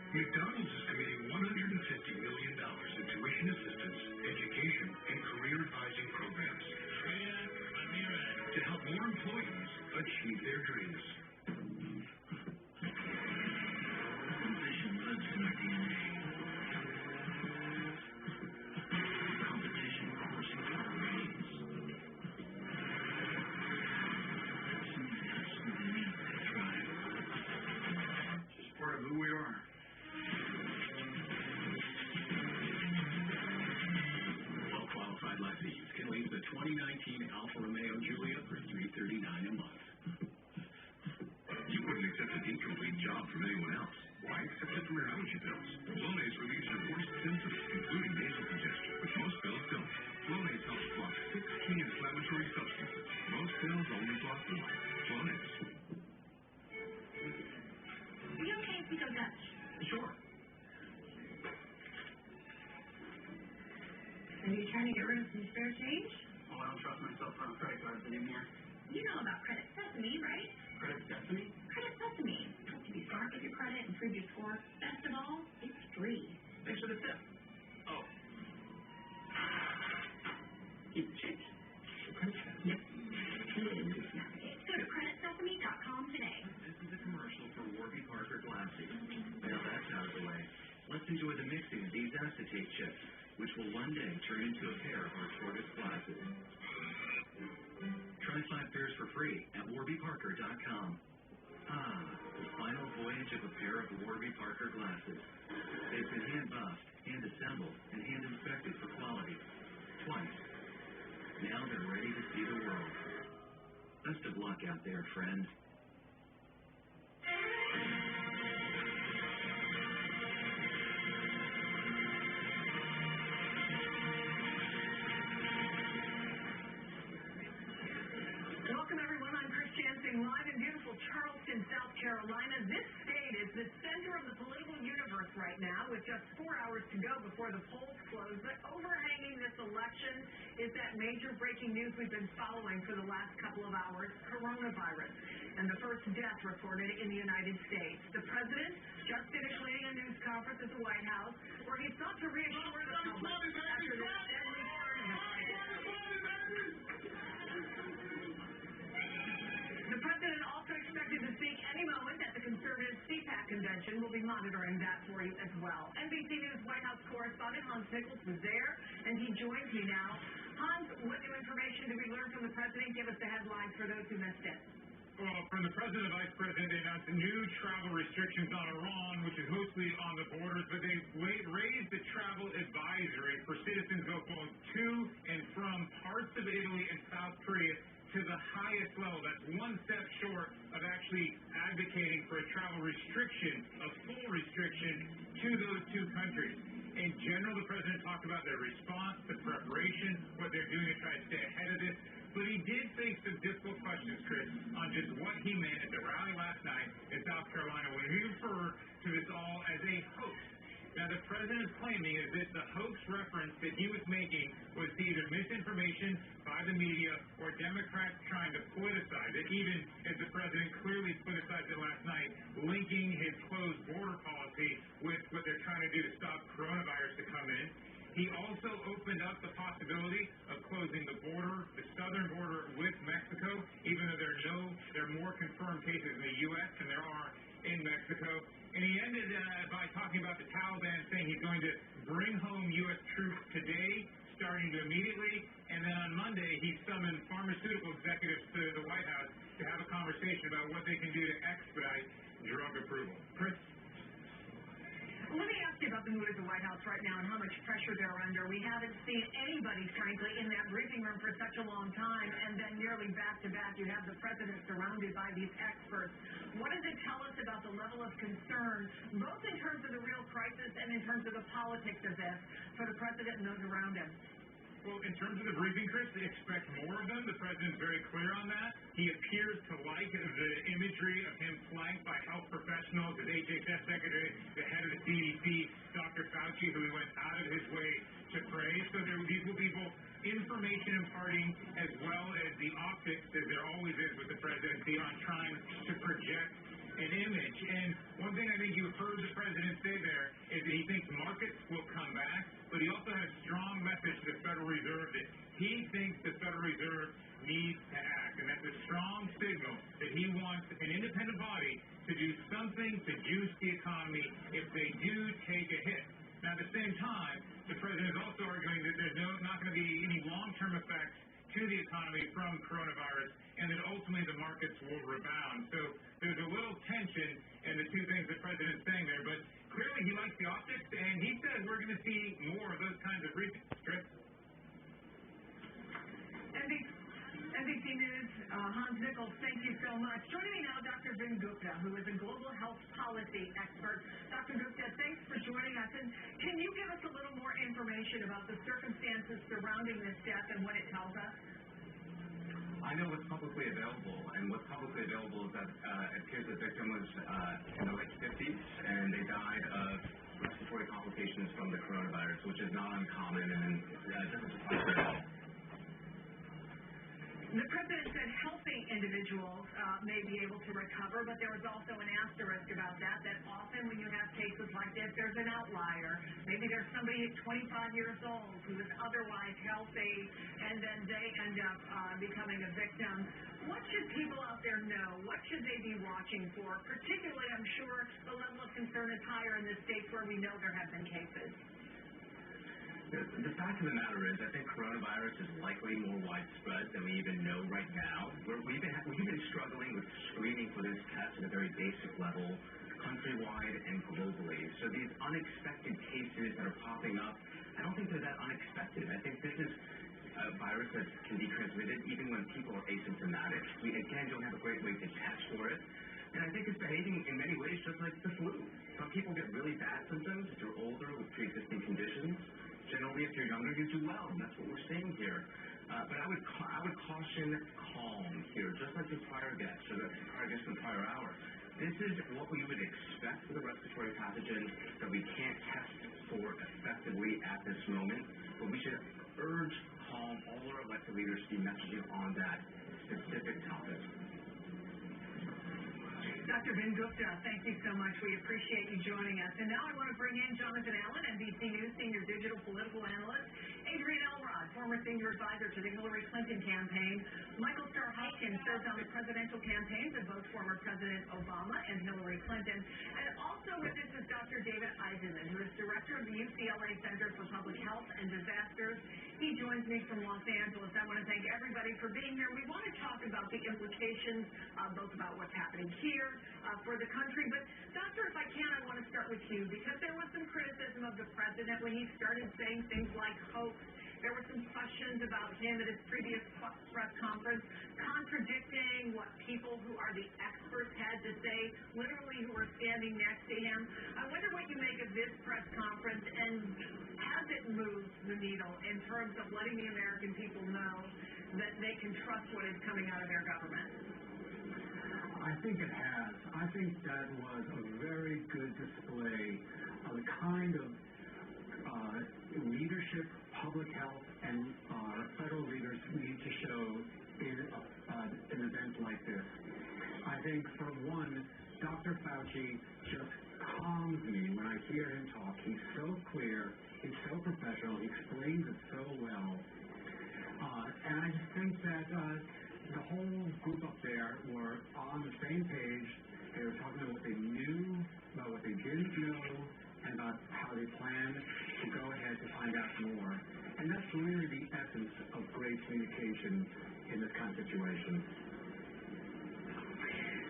McDonald's is committing $150 million in tuition assistance, education, and career advising programs to help more employees achieve their dreams. Ambition lives in our DNA. Competition coursing through our veins. That's who we need to thrive. It's just part of who we are. Well-qualified lessees can lease the 2019 Alfa Romeo Giulia for $339 a month. You wouldn't accept an incomplete job from anyone else. Why accept it from your allergy pills? Flonase relieves your worst symptoms, including nasal congestion, but most pills don't. Flonase helps block 6 key inflammatory substances. Most pills only block 1. Flonase. Are you okay if we go Dutch? Sure. Are you trying to get rid of some spare change? Oh, I don't trust myself on a credit card sitting here. You know about Credit Sesame, right? Credit Sesame? Credit Sesame. Helps you be smart with your credit, improve your score. Best of all, it's free. Thanks for the tip. Oh. Keep the change. Yep. Please navigate. Go to creditsesame.com today. This is a commercial for Warby Parker Glasses. Now that's out of the way. Let's enjoy the mixing of these acetate chips, which will one day turn into a pair of our tortoise glasses. Try 5 pairs for free at warbyparker.com. Ah, the final voyage of a pair of Warby Parker glasses. They've been hand buffed, hand assembled, and hand inspected for quality. Twice. Now they're ready to see the world. Best of luck out there, friend. Welcome, everyone. I'm Chris Chansing, live in beautiful Charleston, South Carolina. This state is the center of the political universe right now, with just 4 hours to go before the polls close. But overhanging this election is that major breaking news we've been following for the last couple of hours, coronavirus, and the first death reported in the United States. The president just finished leading a news conference at the White House, where he sought to reassure the public after this deadly turn in the crisis. The president also expected to speak any moment at the conservative CPAC convention. We'll be monitoring that for you as well. NBC News White House correspondent Hans Nichols was there, and he joins me now. Hans, what new information did we learn from the president? Give us the headlines for those who missed it. Well, from the president and vice president, they announced new travel restrictions on Iran, which is mostly on the borders, but they raised the travel advisory for citizens both going to and from parts of Italy and South Korea to the highest level. That's one step short of actually advocating for a travel restriction, a full restriction to those two countries. In general, the president talked about their response, the preparation, what they're doing to try to stay ahead of this. But he did face some difficult questions, Chris, on just what he meant at the rally last night in South Carolina when he referred to this all as a hoax. Now, the president is claiming is that the hoax reference that he was making was either misinformation by the media or Democrats trying to politicize it, even as the president clearly politicized it last night, linking his closed border policy with what they're trying to do to stop coronavirus to come in. He also opened up the possibility of closing the border, the southern border with Mexico, even though there are more confirmed cases in the U.S. than there are in Mexico. And he ended by talking about the Taliban, saying he's going to bring home U.S. troops today, starting to immediately. And then on Monday, he summoned pharmaceutical executives to the White House to have a conversation about what they can do to expedite drug approval. Chris? Let me ask you about the mood at the White House right now and how much pressure they're under. We haven't seen anybody, frankly, in that briefing room for such a long time, and then nearly back-to-back, you have the president surrounded by these experts. What does it tell us about the level of concern, both in terms of the real crisis and in terms of the politics of this, for the president and those around him? Well, in terms of the briefing, Chris, they expect more of them. The president's very clear on that. He appears to like the imagery of him flanked by health professionals, his HHS secretary, the head of the CDC, Dr. Fauci, who he went out of his way to praise. So these will be both information imparting as well as the optics, as there always is with the presidency, on trying to project an image. And one thing I think you heard the president say there is that he thinks markets will come back, but he also had a strong message to the Federal Reserve that he thinks the Federal Reserve needs to act, and that's a strong signal that he wants an independent body to do something to juice the economy if they do take a hit. Now, at the same time, the president is also arguing that there's not going to be any long-term effects to the economy from coronavirus, and that ultimately the markets will rebound. So there's a little tension in the two things the president's saying there, but clearly he likes the optics, and he says we're going to see more of those kinds of reasons. Chris? NBC News, Hans Nichols, thank you so much. Joining me now, Dr. Vin Gupta, who is a global health policy expert. Dr. Gupta, thanks for joining us. And can you give us a little more information about the circumstances surrounding this death and what it tells us? I know what's publicly available, and what's publicly available is that it appears the victim was in the late 50s, and they died of respiratory complications from the coronavirus, which is not uncommon, and doesn't surprise me at all. The president said healthy individuals may be able to recover, but there was also an asterisk about that often when you have cases like this, there's an outlier. Maybe there's somebody at 25 years old who is otherwise healthy, and then they end up becoming a victim. What should people out there know? What should they be watching for? Particularly, I'm sure the level of concern is higher in the states where we know there have been cases. The fact of the matter is, I think coronavirus is likely more widespread than we even know right now. We've been struggling with screening for this test at a very basic level, countrywide and globally. So these unexpected cases that are popping up, I don't think they're that unexpected. I think this is a virus that can be transmitted even when people are asymptomatic. We, again, don't have a great way to test for it. And I think it's behaving in many ways just like the flu. Some people get really bad symptoms if you're older with pre-existing conditions. Generally, if you're younger, you do well, and that's what we're seeing here. But I would caution calm here, just like the prior guest, or the prior guest in the prior hour. This is what we would expect for the respiratory pathogen that we can't test for effectively at this moment, but we should urge calm. All our elected leaders to be messaging on that specific topic. Dr. Vin Gupta, thank you so much. We appreciate you joining us. And now I want to bring in Jonathan Allen, NBC News Senior Digital Political Analyst, Adrian Elrod, former Senior Advisor to the Hillary Clinton campaign, Michael Starr-Hopkins served on the presidential campaigns of both former President Obama and Hillary Clinton. And also with us is Dr. David Eisenman, who is Director of the UCLA Center for Public Health and Disasters. He joins me from Los Angeles. I want to thank everybody for being here. We want to talk about the implications, both about what's happening here, for the country. But, Doctor, if I can, I want to start with you, because there was some criticism of the president when he started saying things like hoax. There were some questions about him at his previous press conference, contradicting what people who are the experts had to say, literally who were standing next to him. I wonder what you make of this press conference, and has it moved the needle in terms of letting the American people know that they can trust what is coming out of their government? I think it has. I think that was a very good display of the kind of leadership, public health, and federal leaders need to show in an event like this. I think, for one, Dr. Fauci just calms me when I hear him talk. He's so clear, he's so professional, he explains it so well. And I just think that the whole group up there were on the same page. They were talking about what they knew, about what they didn't know, and about how they plan to go ahead to find out more. And that's really the essence of great communication in this kind of situation.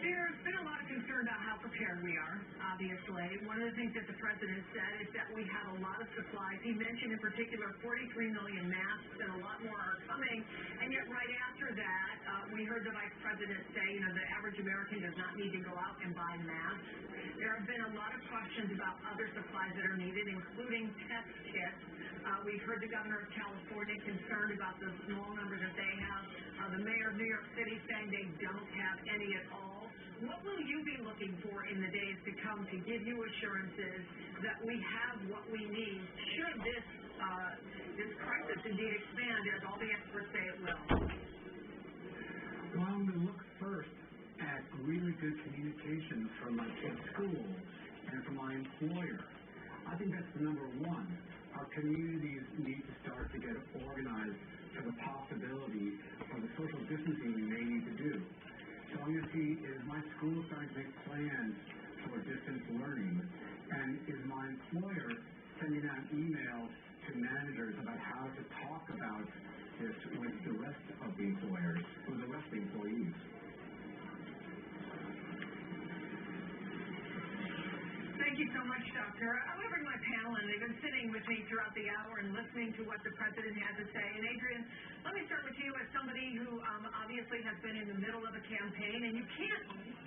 There's been a lot of concern about how prepared we are, obviously. One of the things that the president said is that we have a lot of supplies. He mentioned in particular 43 million masks, and a lot more are coming. And yet right after that, we heard the vice president say, the average American does not need to go out and buy masks. There have been a lot of questions about other supplies that are needed, including test kits. We've heard the governor of California concerned about the small number that they have. The mayor of New York City saying they don't have any at all. What will you be looking for in the days to come to give you assurances that we have what we need should this crisis indeed expand, as all the experts say it will? Well, I'm going to look first at really good communication from my kids' schools and from my employer. I think that's the number one. Our communities need to start to get organized for the possibility of the social distancing we may need to do. So I'm going to see, is my school starting to make plans for distance learning? And is my employer sending out emails to managers about how to talk about this with the rest of the employers, with the rest of the employees? Thank you so much, Doctor. I want to bring my panel in. They've been sitting with me throughout the hour and listening to what the president has to say. And Adrian, let me start with you as somebody who obviously has been in the middle of a campaign, and you can't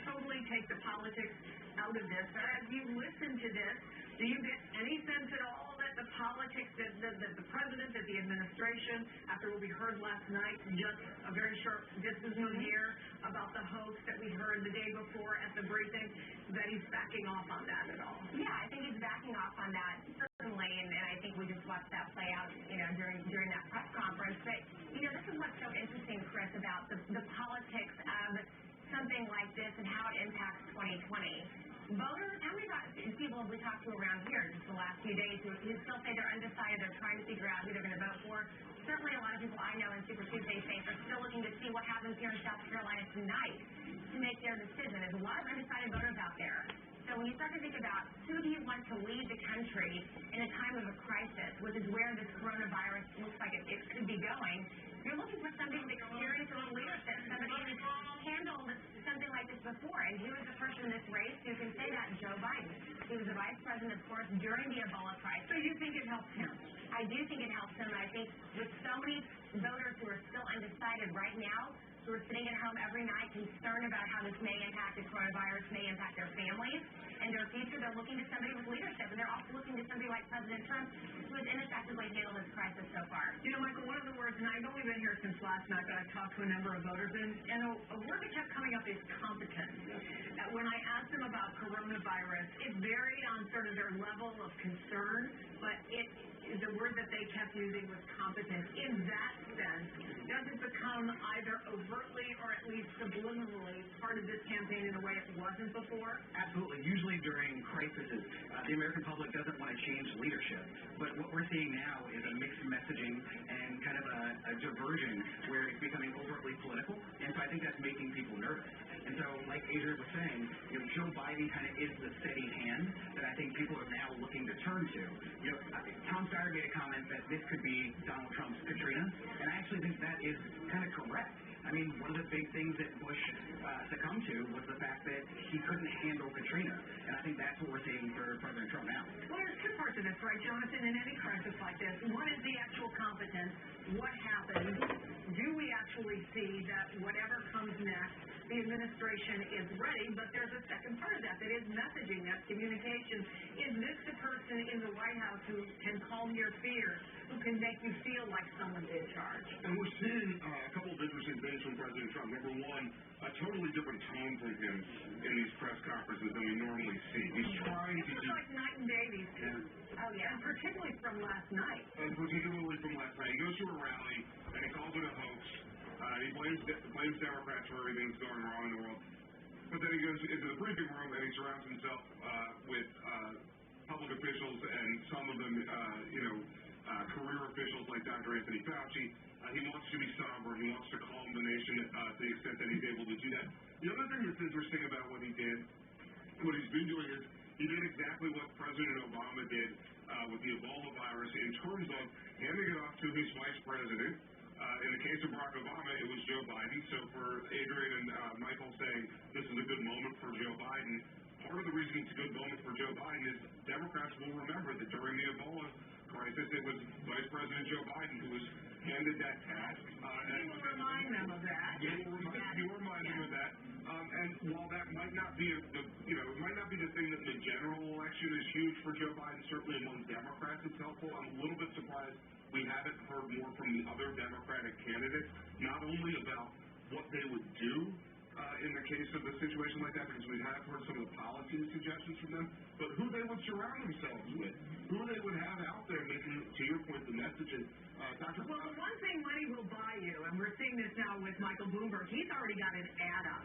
totally take the politics out of this. But as you listen to this, do you get any sense at all that the politics, that the president, that the administration, after what we heard last night, just a very short distance from here, about the hoax that we heard the day before at the briefing, that he's backing off on that at all? Yeah, I think he's backing off on that, certainly, and I think we just watched that play out, during that press conference. But, this is what's so interesting, Chris, about the politics of something like this and how it impacts 2020. Voters, how many people have we talked to around here just the last few days who still say they're undecided, they're trying to figure out who they're going to vote for? Certainly a lot of people I know in Super Tuesday states are still looking to see what happens here in South Carolina tonight to make their decision. There's a lot of undecided voters out there. So when you start to think about who do you want to lead the country in a time of a crisis, which is where this coronavirus looks like it could be going, you're looking for somebody with experience or leadership, somebody who's handled something like this before. And he was the first in this race who can say that, Joe Biden. He was the vice president, of course, during the Ebola crisis. So you think it helps him? I do think it helps him. And I think with so many voters who are still undecided right now, who are sitting at home every night concerned about how this may impact the coronavirus, may impact their families and their future, they're looking to somebody with leadership. And they're also looking to somebody like President Trump, who has ineffectively handled this crisis so far. Michael, one of the words, and I've only been here since last night, but I've talked to a number of voters, and a word that kept coming up is competence. When I asked them about coronavirus, it varied on sort of their level of concern, but the word that they kept using was competence. In that sense, does it become either overtly or at least subliminally part of this campaign in a way it wasn't before? Absolutely. Usually during crises, the American public doesn't want to change leadership. But what we're seeing now is a mixed messaging and kind of a diversion where it's becoming overtly political. And so I think that's making people nervous. And so, like Adrian was saying, Joe Biden kind of is the steady hand that I think people are now looking to turn to. Tom Steyer made a comment that this could be Donald Trump's Katrina, and I actually think that is kind of correct. I mean, one of the big things that Bush succumbed to was the fact that he couldn't handle Katrina, and I think that's what we're seeing for President Trump now. Well, there's two parts of this, right, Jonathan? In any crisis like this, one is the actual competence. What happens? Do we actually see that whatever comes next, the administration is ready? But there's a second part of that is messaging, that's communication. Is this the person in the White House who can calm your fears, who can make you feel like someone's in charge? And we're seeing a couple of interesting things from President Trump. Number one, a totally different tone from him in these press conferences than we normally see. He's trying to do... like night and day these days. Oh, yeah. And particularly from last night. And particularly from last night. He goes to a rally, and he calls it a hoax. He blames Democrats for everything that's going wrong in the world. But then he goes into the briefing room, and he surrounds himself with public officials, and some of them, career officials like Dr. Anthony Fauci. He wants to be somber. He wants to calm the nation to the extent that he's able to do that. The other thing that's interesting about what he did, what he's been doing is he did exactly what President Obama did with the Ebola virus in terms of handing it off to his vice president. In the case of Barack Obama, it was Joe Biden. So for Adrian and Michael saying this is a good moment for Joe Biden, part of the reason it's a good moment for Joe Biden is Democrats will remember that during the Ebola crisis, it was Vice President Joe Biden who was handed that task. You will remind them of that. You will remind them of that. And while that might not be it might not be the thing that the general election is huge for Joe Biden, certainly among Democrats it's helpful. I'm a little bit surprised we haven't heard more from the other Democratic candidates, not only about what they would do in the case of a situation like that, because we have heard some of the policy suggestions from them, but who they would surround themselves with, who they would have out there making, to your point, the messaging. Well, the one thing money will buy you, and we're seeing this now with Michael Bloomberg, he's already got an ad up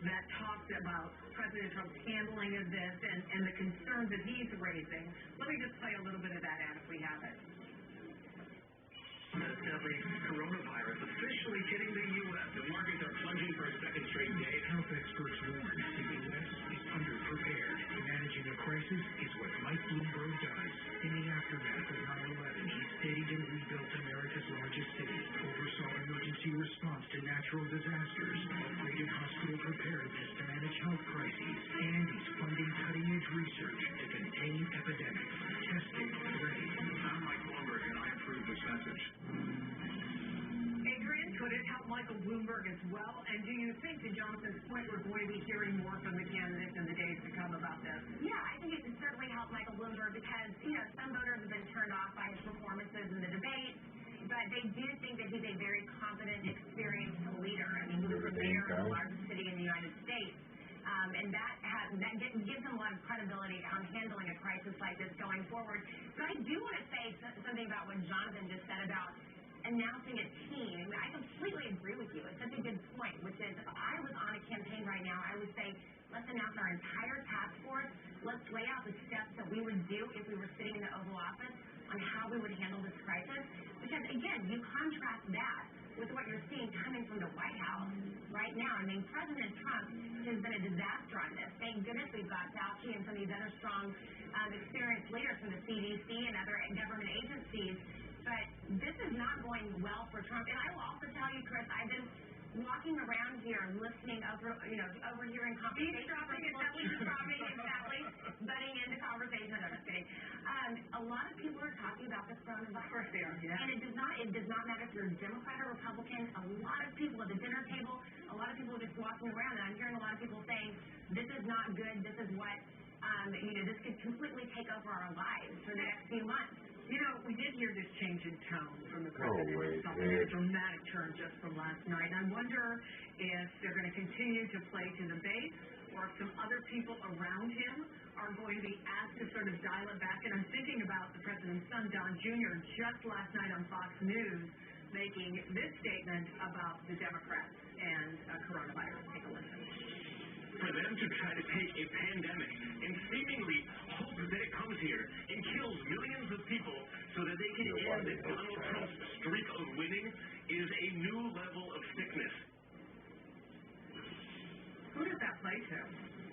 that talks about President Trump's handling of this and the concerns that he's raising. Let me just play a little bit of that ad if we have it. Sadly, coronavirus officially hitting the U.S. The markets are plunging for a second straight day. Health experts warn the U.S. is underprepared. Managing a crisis is what Mike Bloomberg does. In the aftermath of 9/11, he steadied and rebuilt America's largest city, oversaw emergency response to natural disasters, upgraded hospital preparedness to manage health crises, and he's funding cutting-edge research to contain epidemics. Tested, ready. I'm Mike Bloomberg, and I approve this message. Adrian, could it help Michael Bloomberg as well? And do you think, to Jonathan's point, we're going to be hearing more from the candidates in the days to come about this? Yeah, I think it can certainly help Michael Bloomberg because, some voters have been turned off by his performances in the debate, but they do think that he's a very competent, experienced leader. I mean, he was the mayor of the largest city in the United States. And that gives him a lot of credibility on handling a crisis like this going forward. But I do want to say something about what Jonathan just said about announcing a team. I completely agree with you. It's such a good point, which is if I was on a campaign right now, I would say, let's announce our entire task force. Let's lay out the steps that we would do if we were sitting in the Oval Office on how we would handle this crisis. Because, again, you contrast that with what you're seeing coming from the White House right now. I mean, President Trump has been a disaster on this. Thank goodness we've got Fauci and some of these other strong, experienced leaders from the CDC and other government agencies. But this is not going well for Trump. And I will also tell you, Chris, I've been walking around here listening overhearing conversations. Exactly. Butting into conversations. I'm just kidding. A lot of people are talking about the coronavirus. Of course they are, yeah. And it does not matter if you're a Democrat or Republican. A lot of people at the dinner table, a lot of people are just walking around, and I'm hearing a lot of people saying, this is not good, this is what, this could completely take over our lives for the next few months. We did hear this change in tone from the president. A dramatic turn just from last night. I wonder if they're going to continue to play to the base or if some other people around him are going to be asked to sort of dial it back. And I'm thinking about the president's son, Don Jr., just last night on Fox News making this statement about the Democrats and coronavirus. Take a listen. For them to try to take a pandemic and seemingly hope that it comes here and kills millions of people so that they can end Donald Trump's streak of winning is a new level of sickness. Who does that play to?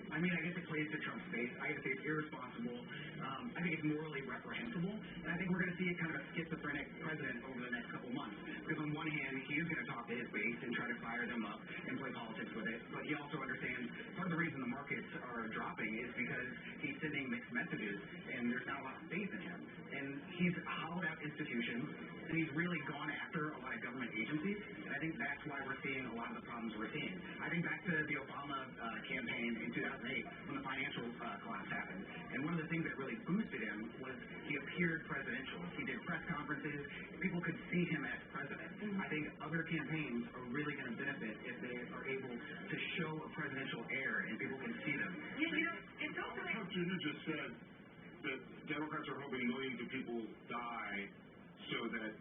I mean, I guess it plays to Trump's base. I guess it's irresponsible. I think it's morally reprehensible. And I think we're going to see a kind of a schizophrenic president over the next couple months. Because on one hand, he is going to talk to his base and try to fire them up and play politics with it. But he also understands part of the reason the markets are dropping is because he's sending mixed messages and there's not a lot of faith in him. And he's hollowed out institutions and he's really gone after a lot of government agencies. And I think that's why we're seeing a lot of the problems we're seeing. I think back to the Obama campaign in 2008 when the financial collapse happened. And one of the things that really boosted him was he appeared presidential. He did press conferences. People could see him as president. I think other campaigns are really going to benefit if they are able to show a presidential air and people can see them. It's also Trump Jr. just said that Democrats are hoping millions of people die so that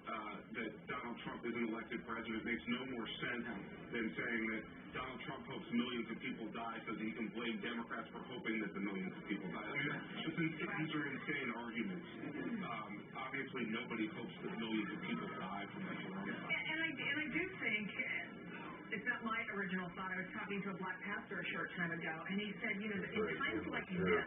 Donald Trump isn't elected president. It makes no more sense than saying that Donald Trump hopes millions of people die so that he can blame Democrats for hoping that the millions of people die. I mean, these are insane arguments. Obviously, nobody hopes that millions of people die from the coronavirus. And I do think, it's not my original thought, I was talking to a black pastor a short time ago, and he said, in times like this,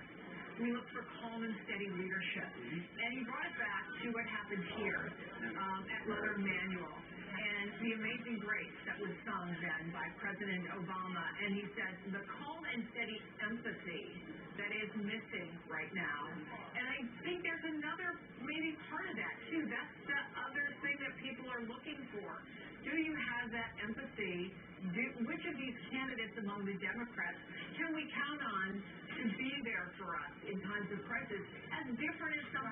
we look for calm and steady leadership. And he brought it back to what happened here at Mother Emanuel and the Amazing Grace that was sung then by President Obama. And he said the calm and steady empathy that is missing right now. And I think there's another maybe part of that too. That's the other thing that people are looking for. Do you have that empathy? Which of these candidates among the Democrats can we count on to be there for us in times of crisis, as different as some